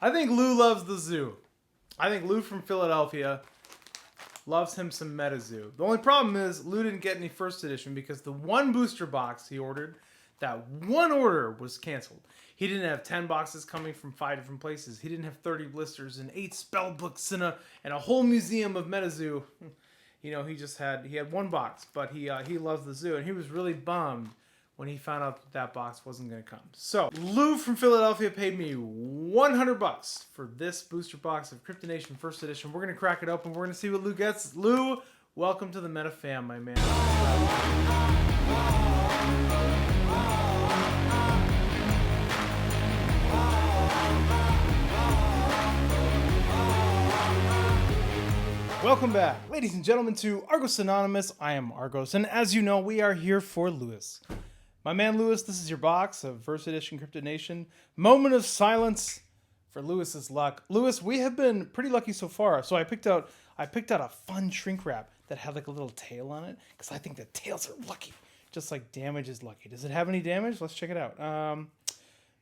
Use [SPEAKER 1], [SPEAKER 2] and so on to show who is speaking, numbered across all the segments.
[SPEAKER 1] I think Lou loves the zoo. I think Lou from Philadelphia loves him some MetaZoo. The only problem is Lou didn't get any first edition because the one booster box he ordered, that one order was canceled. He didn't have 10 boxes coming from 5 different places. He didn't have 30 blisters and 8 spell books and a whole museum of MetaZoo. You know, he had one box, but he loves the zoo, and he was really bummed when he found out that box wasn't going to come. So, Lou from Philadelphia paid me $100 for this booster box of Cryptid Nation First Edition. We're going to crack it open. We're going to see what Lou gets. Lou, welcome to the Meta Fam, my man. Welcome back, ladies and gentlemen, to Argos Anonymous. I am Argos, and as you know, we are here for Loius. My man Loius, this is your box of First Edition Cryptid Nation. Moment of silence for Loius's luck. Loius, we have been pretty lucky so far. So I picked out a fun shrink wrap that had like a little tail on it, because I think the tails are lucky, just like damage is lucky. Does it have any damage? Let's check it out.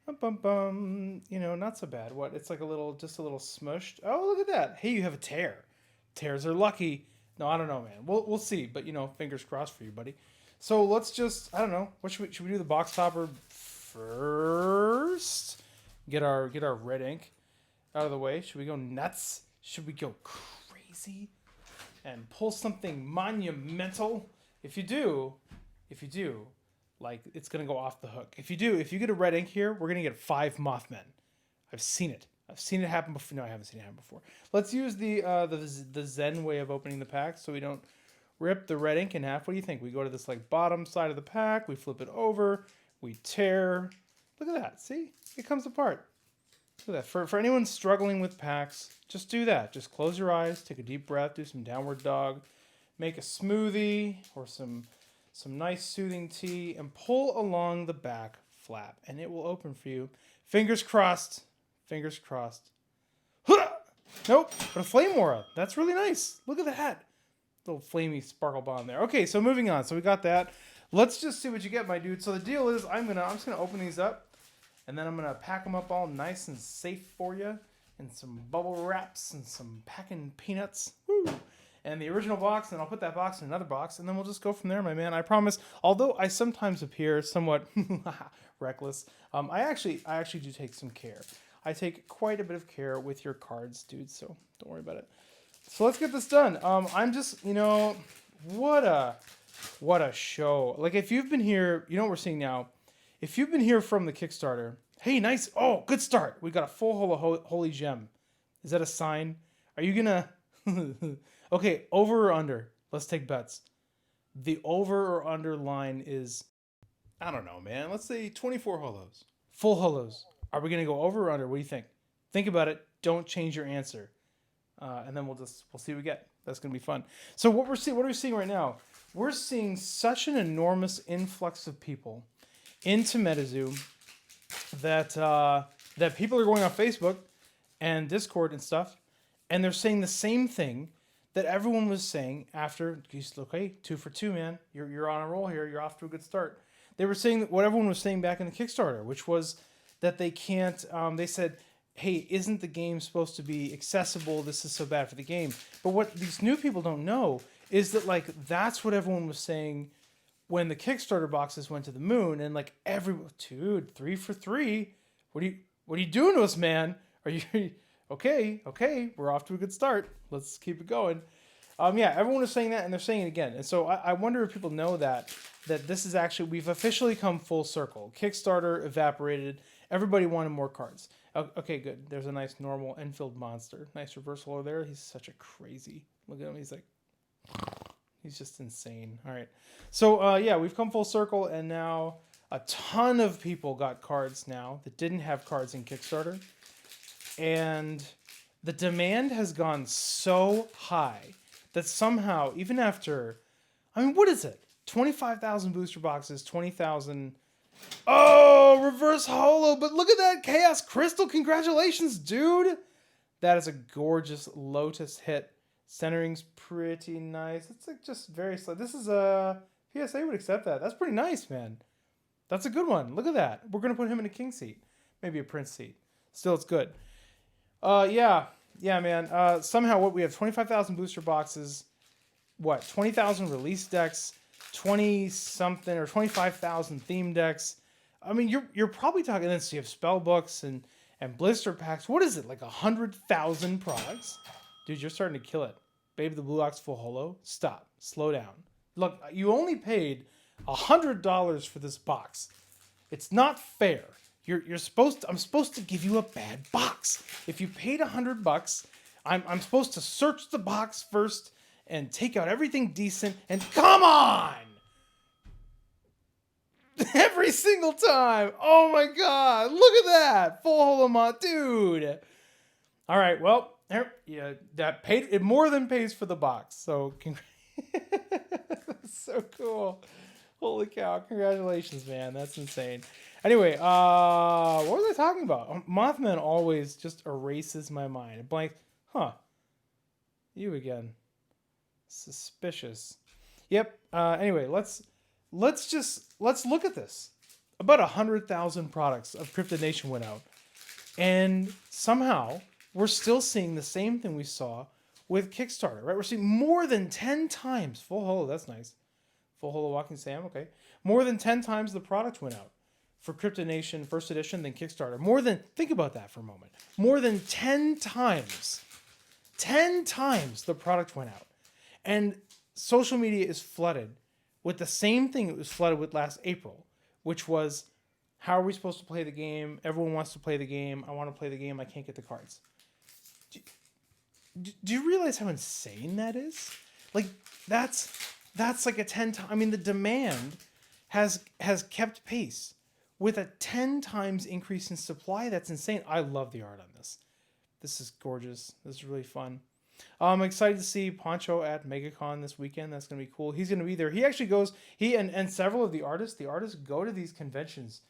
[SPEAKER 1] You know, not so bad. What? It's like just a little smushed. Oh, look at that. Hey, you have a tear. Tears are lucky. No, I don't know, man. We'll see. But, you know, fingers crossed for you, buddy. So let's just, I don't know. What should we do the box topper first? Get our red ink out of the way. Should we go nuts? Should we go crazy and pull something monumental? If you do, like, it's gonna go off the hook. If you get a red ink here, we're gonna get 5 Mothmen. I've seen it happen before. No, I haven't seen it happen before. Let's use the Zen way of opening the pack so we don't rip the red ink in half. What do you think? We go to this like bottom side of the pack, we flip it over, we tear. Look at that. See? It comes apart. Look at that. For anyone struggling with packs, just do that. Just close your eyes, take a deep breath, do some downward dog, make a smoothie or some nice soothing tea, and pull along the back flap, and it will open for you. Fingers crossed. Fingers crossed. Nope, but a flame aura. That's really nice. Look at that. Little flamey sparkle bond there. Okay, so moving on. So we got that. Let's just see what you get, my dude. So the deal is I'm just gonna open these up, and then I'm gonna pack them up all nice and safe for you, and some bubble wraps and some packing peanuts. Woo! And the original box, and I'll put that box in another box, and then we'll just go from there, my man. I promise. Although I sometimes appear somewhat reckless, I actually do take some care. I take quite a bit of care with your cards, dude, so don't worry about it. So let's get this done. I'm just, you know, what a show. Like, if you've been here, you know what we're seeing now. If you've been here from the Kickstarter, hey, nice. Oh, good start. We got a full holy gem. Is that a sign? Are you gonna... Okay, over or under? Let's take bets. The over or under line is, I don't know, man. Let's say 24 holos. Full holos. Are we going to go over or under? What do you think? Think about it. Don't change your answer. And then we'll see what we get. That's going to be fun. So what are we seeing right now? We're seeing such an enormous influx of people into MetaZoo that people are going on Facebook and Discord and stuff, and they're saying the same thing that everyone was saying after, okay, 2 for 2, man. You're on a roll here. You're off to a good start. They were saying what everyone was saying back in the Kickstarter, which was that they can't, they said, hey, isn't the game supposed to be accessible? This is so bad for the game. But what these new people don't know is that, like, that's what everyone was saying when the Kickstarter boxes went to the moon, and like dude, 3 for 3. What are you doing to us, man? Are you okay? We're off to a good start. Let's keep it going. Yeah, everyone was saying that, and they're saying it again. And so I wonder if people know that this is actually, we've officially come full circle. Kickstarter evaporated. Everybody wanted more cards. Okay, good. There's a nice normal Enfield monster. Nice reversal over there. He's such a crazy. Look at him. He's just insane. All right. So, yeah, we've come full circle, and now a ton of people got cards now that didn't have cards in Kickstarter. And the demand has gone so high that somehow, even after, I mean, what is it? 25,000 booster boxes, 20,000. Oh, reverse holo. But look at that Chaos Crystal. Congratulations, dude. That is a gorgeous Lotus hit. Centering's pretty nice. It's like just very slow. This is a PSA would accept that. That's pretty nice, man. That's a good one. Look at that. We're going to put him in a king seat. Maybe a prince seat. Still, it's good. Yeah, man. Somehow, what we have 25,000 booster boxes, what 20,000 release decks, 20 something or 25,000 theme decks. I mean, you're probably talking this. You have spell books and blister packs. What is it, like 100,000 products? Dude, you're starting to kill it. Baby the Blue Ox full holo. Stop. Slow down. Look, you only paid $100 for this box. It's not fair. You're supposed to, I'm supposed to give you a bad box. If you paid $100, I'm supposed to search the box first and take out everything decent and come on! Every single time. Oh my god. Look at that. Full holomot, dude. All right, well, yeah, that paid it more than pays for the box. So that's so cool. Holy cow. Congratulations, man. That's insane. Anyway, what was I talking about? Mothman always just erases my mind. It blanks. Huh. You again. Suspicious. Yep. Anyway, let's look at this. About 100,000 products of Cryptid Nation went out, and somehow we're still seeing the same thing we saw with Kickstarter, right? We're seeing more than 10 times full holo. That's nice. Full holo Walking Sam. Okay, more than 10 times the product went out for Cryptid Nation First Edition than Kickstarter. Think about that for a moment. More than 10 times. 10 times the product went out. And social media is flooded with the same thing it was flooded with last April, which was, how are we supposed to play the game? Everyone wants to play the game. I want to play the game. I can't get the cards. Do you realize how insane that is? Like, that's like a 10 times. I mean, the demand has kept pace with a 10 times increase in supply. That's insane. I love the art on this. This is gorgeous. This is really fun. I'm excited to see Poncho at MegaCon this weekend. That's going to be cool. He's going to be there. He actually goes, and several of the artists go to these conventions,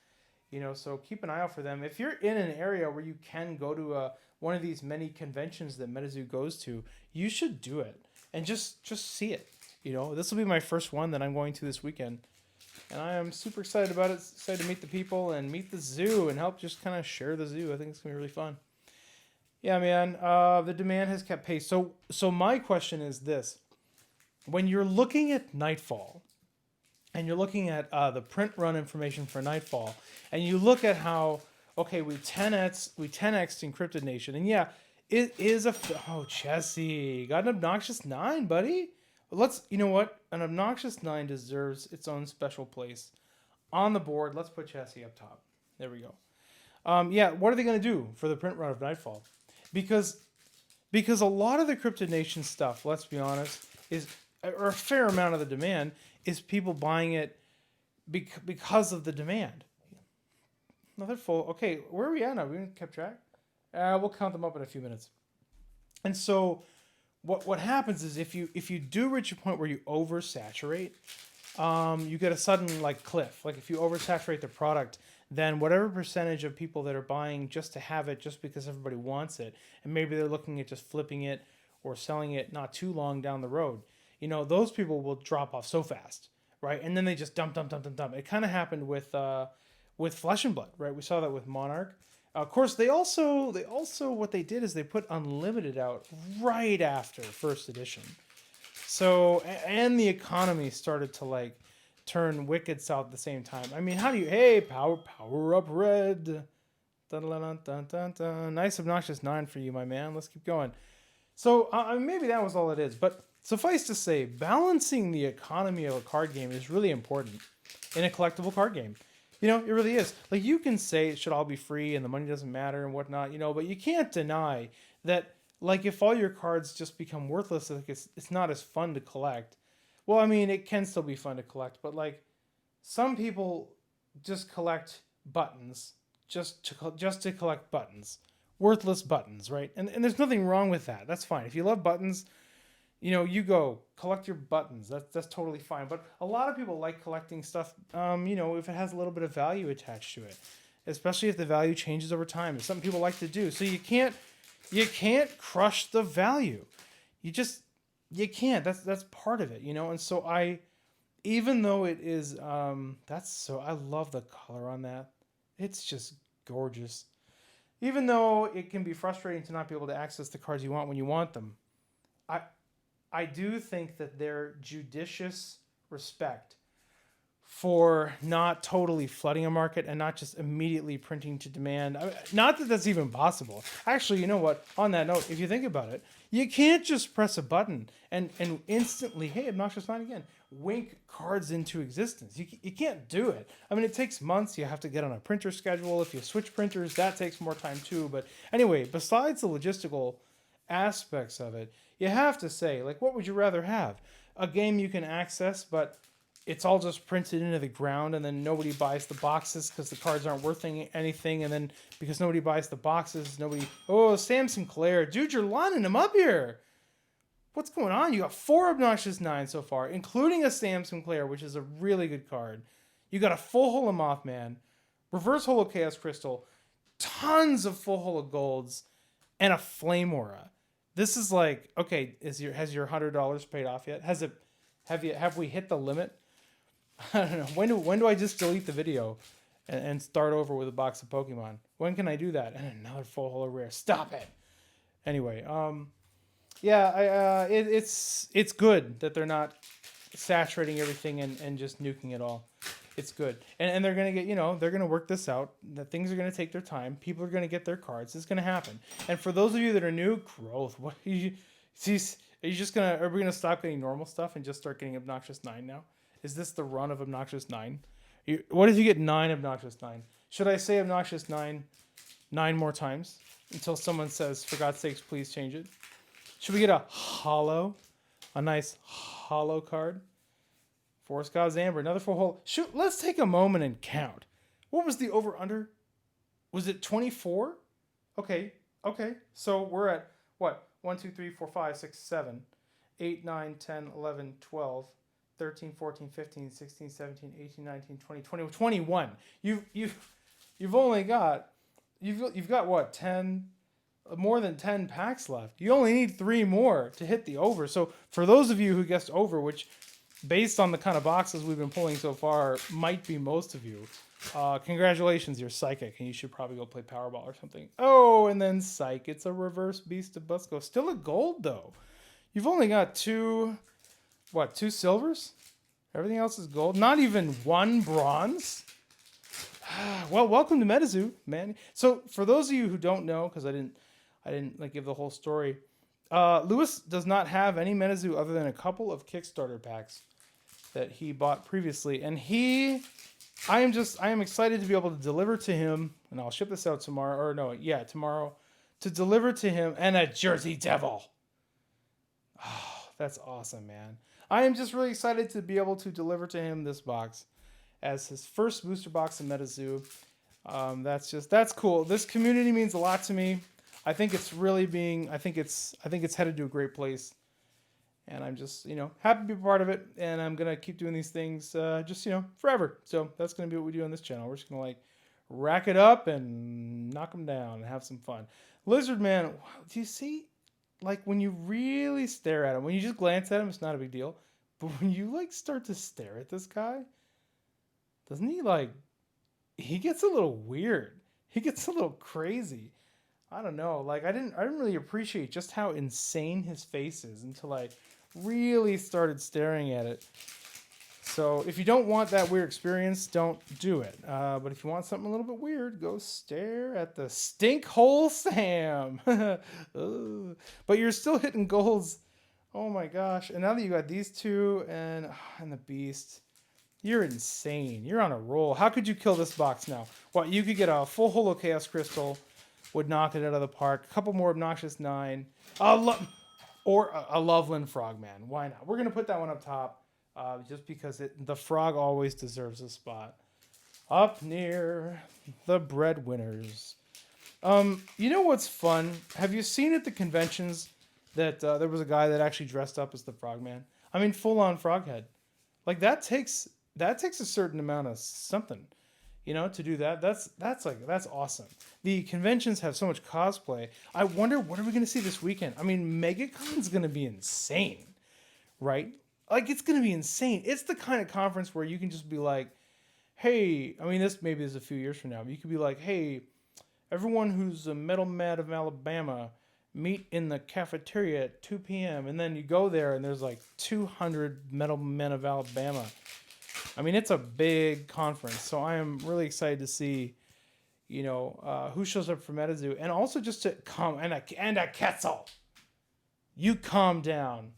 [SPEAKER 1] so keep an eye out for them. If you're in an area where you can go to one of these many conventions that MetaZoo goes to, you should do it and just see it. This will be my first one that I'm going to this weekend, and I am super excited about it. Excited to meet the people and meet the zoo and help just kind of share the zoo. I think it's going to be really fun. Yeah, man, the demand has kept pace. So my question is this. When you're looking at Nightfall, and you're looking at the print run information for Nightfall, and you look at how, okay, we 10x'd Encrypted Nation, and yeah, it is Chessie, got an obnoxious 9, buddy. You know what? An obnoxious 9 deserves its own special place on the board. Let's put Chessie up top. There we go. Yeah, what are they going to do for the print run of Nightfall? Because a lot of the Cryptid Nation stuff, let's be honest, or a fair amount of the demand is people buying it because of the demand. Another full. Okay, where are we at now? We haven't kept track. We'll count them up in a few minutes. And so, what happens is if you do reach a point where you oversaturate, you get a sudden cliff. Like if you oversaturate the product, then whatever percentage of people that are buying just to have it, just because everybody wants it, and maybe they're looking at just flipping it or selling it not too long down the road, those people will drop off so fast, right? And then they just dump. It kind of happened with Flesh and Blood, right? We saw that with Monarch. Of course, they also what they did is they put Unlimited out right after First Edition. So, and the economy started to turn wicked south at the same time. I mean, how do you, power up red. Dun, dun, dun, dun, dun. Nice obnoxious 9 for you, my man. Let's keep going. So maybe that was all it is. But suffice to say, balancing the economy of a card game is really important in a collectible card game. It really is. You can say it should all be free and the money doesn't matter and whatnot, but you can't deny that, if all your cards just become worthless, it's not as fun to collect. Well, I mean, it can still be fun to collect, but some people just collect buttons just to collect buttons, worthless buttons, right? And there's nothing wrong with that. That's fine. If you love buttons, you go collect your buttons. That's totally fine. But a lot of people like collecting stuff, if it has a little bit of value attached to it, especially if the value changes over time. It's something people like to do. So you can't crush the value. You can't. That's part of it, And so even though it is, I love the color on that. It's just gorgeous. even though it can be frustrating to not be able to access the cards you want when you want them, I I do think that their judicious respect for not totally flooding a market and not just immediately printing to demand. Not that that's even possible. Actually, you know what? On that note, if you think about it, you can't just press a button and instantly, hey, Obnoxious 9 again, wink cards into existence. You can't do it. I mean, it takes months. You have to get on a printer schedule. If you switch printers, that takes more time too. But anyway, besides the logistical aspects of it, you have to say, like, what would you rather have? A game you can access, but it's all just printed into the ground, and then nobody buys the boxes because the cards aren't worth anything, and then because nobody buys the boxes, nobody... Oh, Sam Sinclair. Dude, you're lining them up here. What's going on? You got 4 Obnoxious 9 so far, including a Sam Sinclair, which is a really good card. You got a full holo Mothman, reverse holo Chaos Crystal, tons of full holo Golds, and a Flame Aura. This is like, okay, has your $100 paid off yet? Have we hit the limit? I don't know. When do I just delete the video and start over with a box of Pokemon? When can I do that? And another full holo rare. Stop it. Anyway, yeah, it's good that they're not saturating everything and just nuking it all. It's good, and they're gonna get, they're gonna work this out. That things are gonna take their time. People are gonna get their cards. It's gonna happen. And for those of you that are new, growth. What are you just gonna? Are we gonna stop getting normal stuff and just start getting Obnoxious 9 now? Is this the run of Obnoxious 9? What if you get 9 Obnoxious 9? Should I say Obnoxious 9 more times until someone says, for God's sakes, please change it? Should we get a nice holo card? Forest God's Amber, another full holo. Let's take a moment and count. What was the over-under? Was it 24? Okay. So we're at, what? 1, 2, 3, 4, 5, 6, 7, 8, 9, 10, 11, 12, 13, 14, 15, 16, 17, 18, 19, 20, 21. 21. You've only got, you've got what, 10, more than 10 packs left. You only need 3 more to hit the over. So for those of you who guessed over, which based on the kind of boxes we've been pulling so far might be most of you, congratulations, you're psychic and you should probably go play Powerball or something. Oh, and then Psych. It's a reverse Beast of Busco. Still a gold though. You've only got 2 silvers? Everything else is gold. Not even 1 bronze? Well, welcome to MetaZoo, man. So for those of you who don't know, because I didn't like give the whole story, Loius does not have any MetaZoo other than a couple of Kickstarter packs that he bought previously, and I am excited to be able to deliver to him, and I'll ship this out tomorrow, tomorrow, to deliver to him, and a Jersey Devil. Oh, that's awesome, man. I am just really excited to be able to deliver to him this box as his first booster box in MetaZoo. That's cool. This community means a lot to me. I think it's headed to a great place. And I'm just, happy to be a part of it. And I'm going to keep doing these things, forever. So that's going to be what we do on this channel. We're just going to rack it up and knock them down and have some fun. Lizard Man, do you see, when you really stare at him, when you just glance at him, it's not a big deal. But when you start to stare at this guy, doesn't he he gets a little weird. He gets a little crazy. I don't know. I didn't really appreciate just how insane his face is until I really started staring at it. So if you don't want that weird experience, don't do it. But if you want something a little bit weird, go stare at the Stink Hole Sam. But you're still hitting golds. Oh my gosh. And now that you got these 2 and the Beast, you're insane. You're on a roll. How could you kill this box now? What, you could get a full holo Chaos Crystal, would knock it out of the park. A couple more Obnoxious 9. Or a Loveland Frogman. Why not? We're going to put that one up top just because the frog always deserves a spot. Up near the breadwinners. You know what's fun? Have you seen at the conventions that there was a guy that actually dressed up as the Frogman? I mean, full-on frog head. That takes a certain amount of something. To do that, that's awesome. The conventions have so much cosplay. I wonder, what are we going to see this weekend? I mean, MegaCon's going to be insane, right? It's going to be insane. It's the kind of conference where you can just be like, hey, I mean, this maybe is a few years from now, but you could be like, hey, Everyone who's a Metal Mad of Alabama, meet in the cafeteria at 2 p.m. And then you go there and there's like 200 Metal Men of Alabama. I mean, it's a big conference. So I am really excited to see, who shows up for MetaZoo. And also just to come, and a Quetzal. You calm down.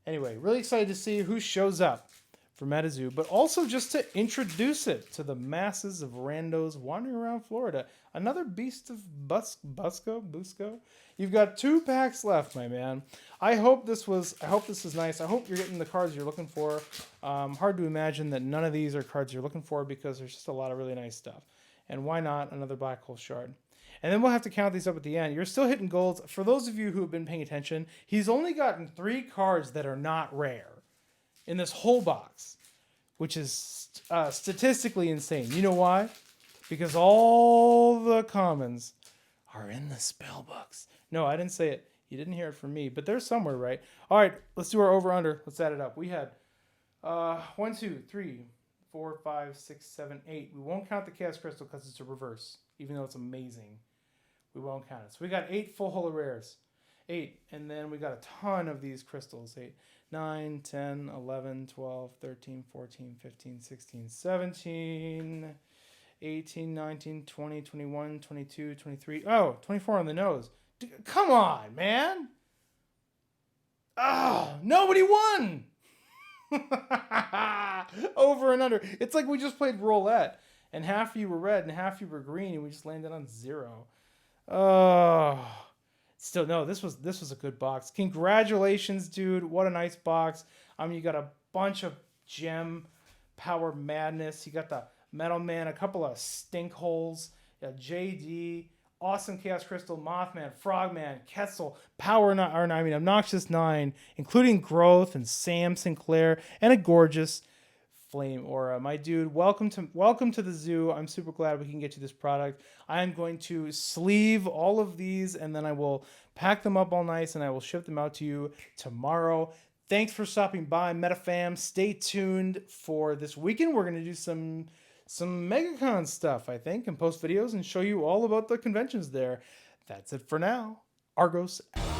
[SPEAKER 1] Anyway, really excited to see who shows up for MetaZoo, but also just to introduce it to the masses of randos wandering around Florida. Another beast of Busco. You've got 2 packs left, my man. I hope this is nice. I hope you're getting the cards you're looking for. Hard to imagine that none of these are cards you're looking for because there's just a lot of really nice stuff. And why not another Black Hole Shard? And then we'll have to count these up at the end. You're still hitting golds. For those of you who have been paying attention, he's only gotten 3 cards that are not rare in this whole box, which is statistically insane. You know why? Because all the commons are in the spell books. No, I didn't say it. You didn't hear it from me, but they're somewhere, right? All right, let's do our over-under. Let's add it up. We had 1, 2, 3, 4, 5, 6, 7, 8. We won't count the Chaos Crystal because it's a reverse, even though it's amazing. We won't count it. So we got 8 full holo rares. 8, and then we got a ton of these crystals. 8, 9, 10, 11, 12, 13, 14, 15, 16, 17, 18, 19, 20, 21, 22, 23. Oh, 24 on the nose. Come on, man. Oh, nobody won. Over and under. It's like we just played roulette, and half of you were red and half of you were green, and we just landed on 0. Oh. Still, no, this was a good box. Congratulations, dude. What a nice box. You got a bunch of gem power madness. You got the Metal Man, a couple of stink holes, a JD, awesome Chaos Crystal, Mothman, Frogman, Quetzal, Obnoxious 9, including Growth and Sam Sinclair, and a gorgeous Flame Aura. My dude, welcome to the zoo. I'm super glad we can get you this product. I am going to sleeve all of these and then I will pack them up all nice and I will ship them out to you tomorrow. Thanks for stopping by, MetaFam. Stay tuned for this weekend. We're going to do some MegaCon stuff, I think, and post videos and show you all about the conventions there. That's it for now. Argos out.